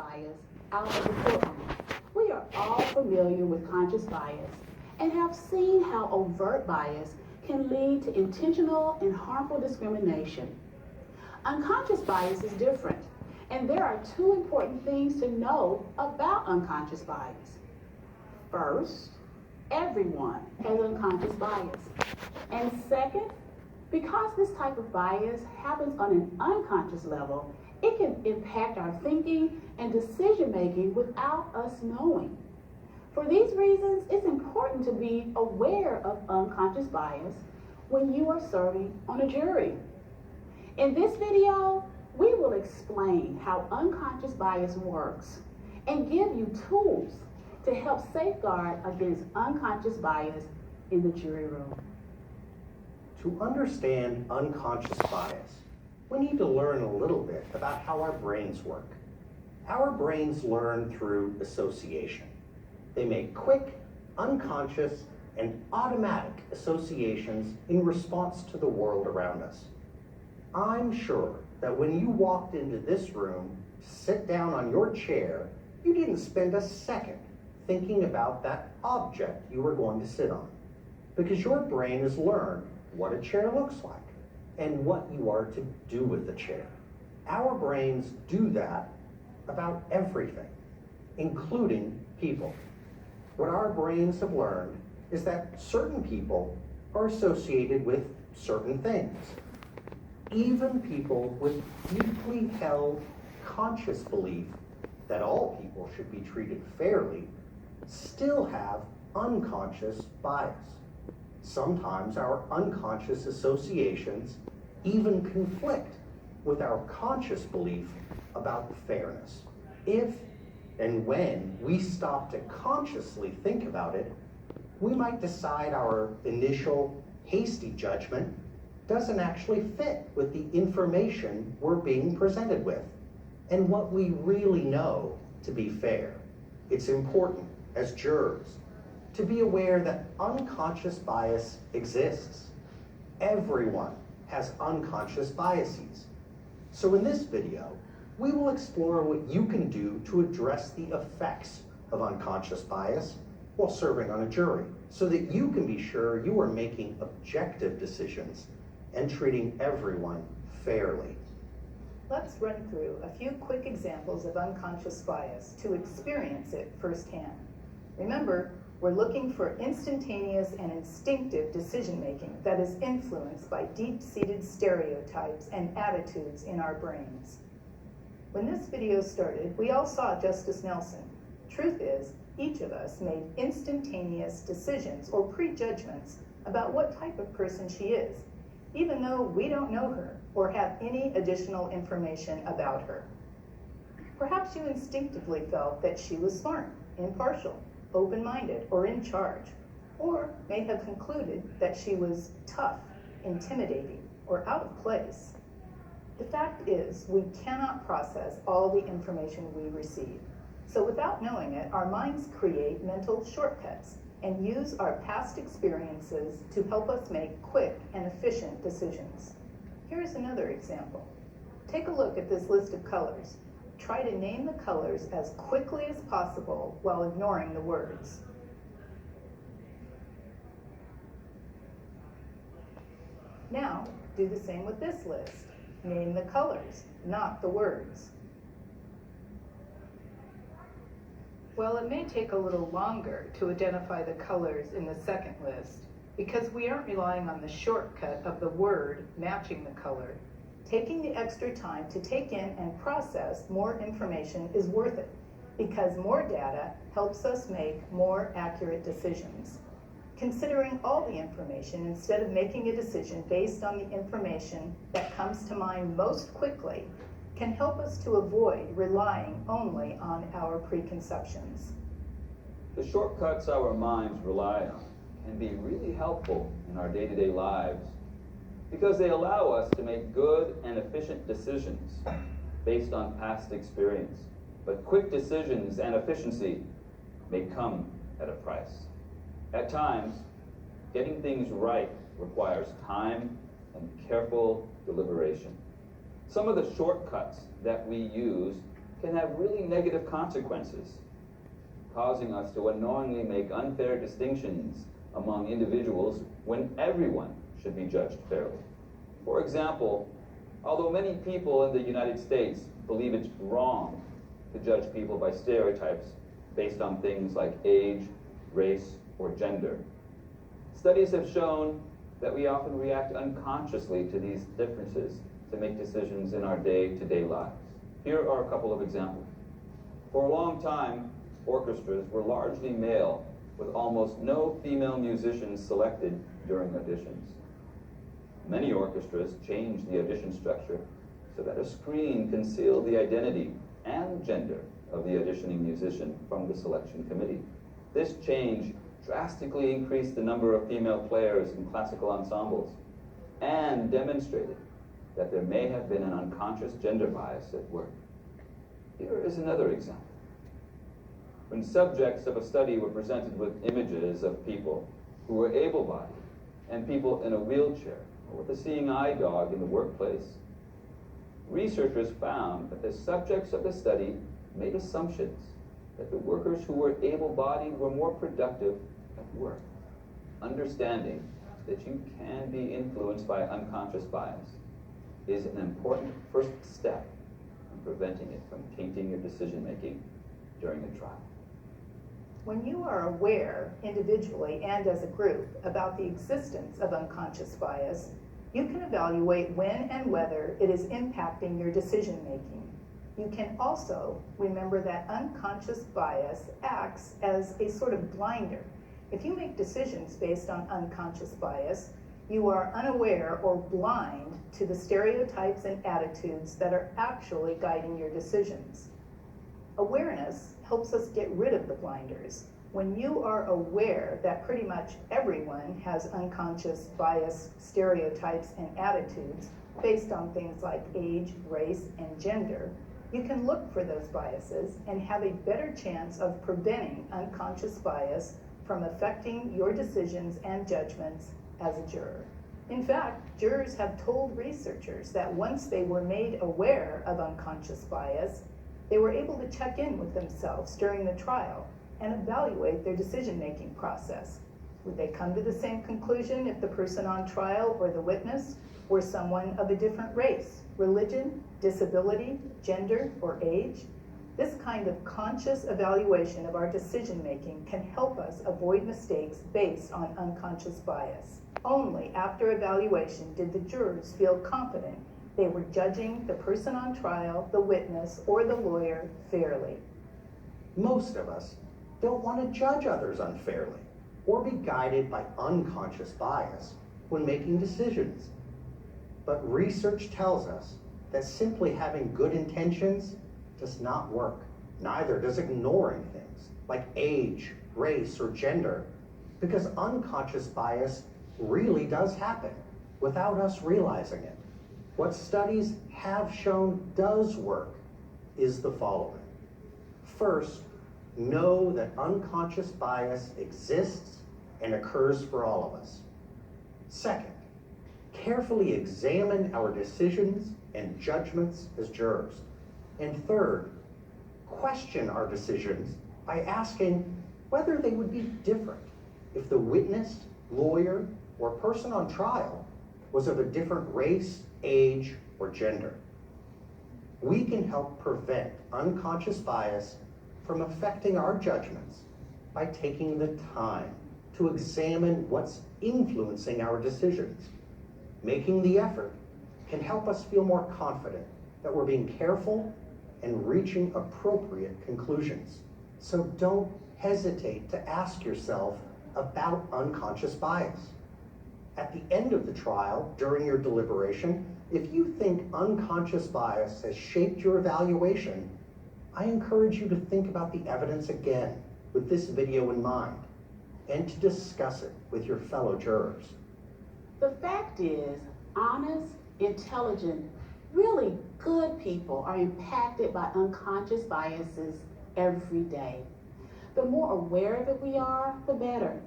bias out of the courtroom. We are all familiar with conscious bias and have seen how overt bias can lead to intentional and harmful discrimination. Unconscious bias is different, and there are two important things to know about unconscious bias. First, everyone has unconscious bias. And second, because this type of bias happens on an unconscious level, it can impact our thinking and decision making without us knowing. For these reasons, it's important to be aware of unconscious bias when you are serving on a jury. In this video, we will explain how unconscious bias works and give you tools to help safeguard against unconscious bias in the jury room. To understand unconscious bias, we need to learn a little bit about how our brains work. Our brains learn through association. They make quick, unconscious, and automatic associations in response to the world around us. I'm sure that when you walked into this room, sit down on your chair, you didn't spend a second thinking about that object you were going to sit on, because your brain has learned what a chair looks like and what you are to do with the chair. Our brains do that about everything, including people. What our brains have learned is that certain people are associated with certain things. Even people with deeply held conscious belief that all people should be treated fairly still have unconscious bias. Sometimes our unconscious associations even conflict with our conscious belief about fairness. If and when we stop to consciously think about it, we might decide our initial hasty judgment doesn't actually fit with the information we're being presented with and what we really know to be fair. It's important as jurors to be aware that unconscious bias exists. Everyone has unconscious biases. So in this video, we will explore what you can do to address the effects of unconscious bias while serving on a jury, so that you can be sure you are making objective decisions and treating everyone fairly. Let's run through a few quick examples of unconscious bias to experience it firsthand. Remember, we're looking for instantaneous and instinctive decision-making that is influenced by deep-seated stereotypes and attitudes in our brains. When this video started, we all saw Justice Nelson. Truth is, each of us made instantaneous decisions or prejudgments about what type of person she is, even though we don't know her or have any additional information about her. Perhaps you instinctively felt that she was smart, impartial, open-minded, or in charge, or may have concluded that she was tough, intimidating, or out of place. The fact is, we cannot process all the information we receive. So without knowing it, our minds create mental shortcuts and use our past experiences to help us make quick and efficient decisions. Here's another example. Take a look at this list of colors. Try to name the colors as quickly as possible while ignoring the words. Now, do the same with this list. Name the colors, not the words. Well, it may take a little longer to identify the colors in the second list because we aren't relying on the shortcut of the word matching the color. Taking the extra time to take in and process more information is worth it because more data helps us make more accurate decisions. Considering all the information instead of making a decision based on the information that comes to mind most quickly can help us to avoid relying only on our preconceptions. The shortcuts our minds rely on can be really helpful in our day-to-day lives because they allow us to make good and efficient decisions based on past experience. But quick decisions and efficiency may come at a price. At times, getting things right requires time and careful deliberation. Some of the shortcuts that we use can have really negative consequences, causing us to unknowingly make unfair distinctions among individuals when everyone should be judged fairly. For example, although many people in the United States believe it's wrong to judge people by stereotypes based on things like age, race, or gender, studies have shown that we often react unconsciously to these differences to make decisions in our day-to-day lives. Here are a couple of examples. For a long time, orchestras were largely male, with almost no female musicians selected during auditions. Many orchestras changed the audition structure so that a screen concealed the identity and gender of the auditioning musician from the selection committee. This change drastically increased the number of female players in classical ensembles and demonstrated that there may have been an unconscious gender bias at work. Here is another example. When subjects of a study were presented with images of people who were able-bodied and people in a wheelchair or with a seeing eye dog in the workplace, researchers found that the subjects of the study made assumptions that the workers who were able-bodied were more productive at work. Understanding that you can be influenced by unconscious bias is an important first step in preventing it from tainting your decision-making during a trial. When you are aware, individually and as a group, about the existence of unconscious bias, you can evaluate when and whether it is impacting your decision-making. You can also remember that unconscious bias acts as a sort of blinder. If you make decisions based on unconscious bias, you are unaware or blind to the stereotypes and attitudes that are actually guiding your decisions. Awareness helps us get rid of the blinders. When you are aware that pretty much everyone has unconscious bias, stereotypes, and attitudes based on things like age, race, and gender, you can look for those biases and have a better chance of preventing unconscious bias from affecting your decisions and judgments as a juror. In fact, jurors have told researchers that once they were made aware of unconscious bias, they were able to check in with themselves during the trial and evaluate their decision-making process. Would they come to the same conclusion if the person on trial or the witness were someone of a different race, religion, disability, gender, or age? This kind of conscious evaluation of our decision-making can help us avoid mistakes based on unconscious bias. Only after evaluation did the jurors feel confident they were judging the person on trial, the witness, or the lawyer fairly. Most of us don't want to judge others unfairly or be guided by unconscious bias when making decisions. But research tells us that simply having good intentions does not work. Neither does ignoring things like age, race, or gender, because unconscious bias really does happen without us realizing it. What studies have shown does work is the following. First, know that unconscious bias exists and occurs for all of us. Second, carefully examine our decisions and judgments as jurors. And third, question our decisions by asking whether they would be different if the witness, lawyer, or person on trial was of a different race, age, or gender. We can help prevent unconscious bias from affecting our judgments by taking the time to examine what's influencing our decisions. Making the effort can help us feel more confident that we're being careful and reaching appropriate conclusions. So don't hesitate to ask yourself about unconscious bias. At the end of the trial, during your deliberation, if you think unconscious bias has shaped your evaluation, I encourage you to think about the evidence again with this video in mind and to discuss it with your fellow jurors. The fact is, honest, intelligent, really good people are impacted by unconscious biases every day. The more aware of it we are, the better.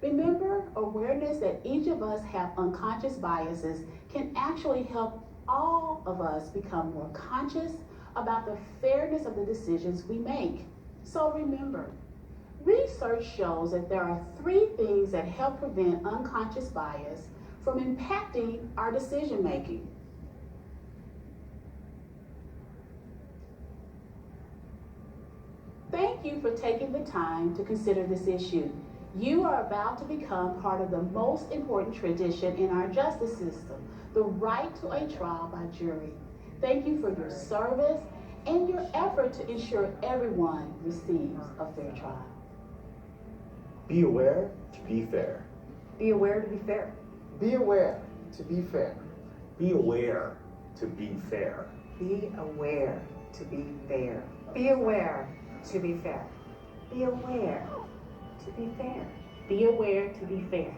Remember, awareness that each of us have unconscious biases can actually help all of us become more conscious about the fairness of the decisions we make. So remember, research shows that there are 3 things that help prevent unconscious bias from impacting our decision making. Thank you for taking the time to consider this issue. You are about to become part of the most important tradition in our justice system, the right to a trial by jury. Thank you for your service and your effort to ensure everyone receives a fair trial. Be aware to be fair. Be aware to be fair. Be aware to be fair. Be aware to be fair. Be aware to be fair. Be aware to be fair. Be aware to be fair. Be aware to be fair.